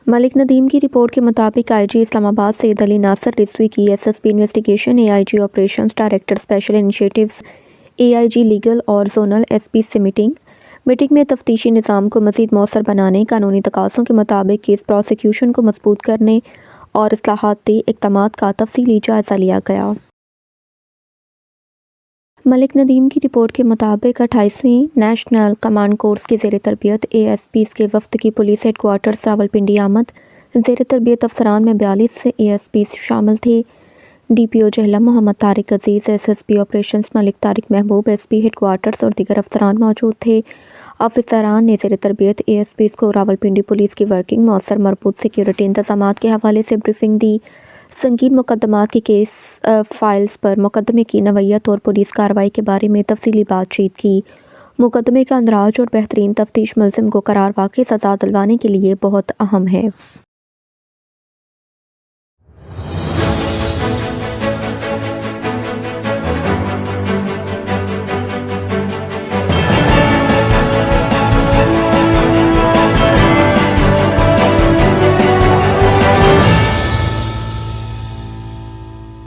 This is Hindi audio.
मलिक नदीम की रिपोर्ट के मुताबिक आईजी इस्लामाबाद सैयद अली नासिर रिजवी की SSP investigation, AIG operations, director special initiatives, AIG legal और जोनल एसपी से मीटिंग में तफ्तीशी निज़ाम को मज़ीद मौसर बनाने, कानूनी तकाज़ों के मुताबिक केस प्रोसिक्यूशन को मजबूत करने और इस्लाहाती इक़दामात का तफसीली जायज़ा लिया गया। मलिक नदीम की रिपोर्ट के मुताबिक 28वीं नेशनल कमांड कोर्स की ज़ेर तरबियत एएसपीज़ के वफ़द की पुलिस हेडक्वार्टर्स रावलपिंडी आमद। ज़ेर तरबियत अफसरान में 42 एएसपीज़ शामिल थे। डीपीओ जहलम मोहम्मद तारिक अजीज़, एसएसपी ऑपरेशंस मलिक तारिक महबूब, एसपी हेडक्वार्टर्स और दीगर अफसरान मौजूद थे। अफसरान ने ज़ेर तरबियत एएसपीज़ को रावलपिंडी पुलिस की वर्किंग, मौसर मरबूत सिक्योरिटी इंतज़ामात के हवाले से ब्रीफिंग दी। संगीन मुकदमात की केस फाइल्स पर मुकदमे की नवैयत और पुलिस कार्रवाई के बारे में तफसीली बातचीत की। मुकदमे का अंदराज और बेहतरीन तफ्तीश मुलज़िम को करार वाक़ई सज़ा दिलवाने के लिए बहुत अहम है।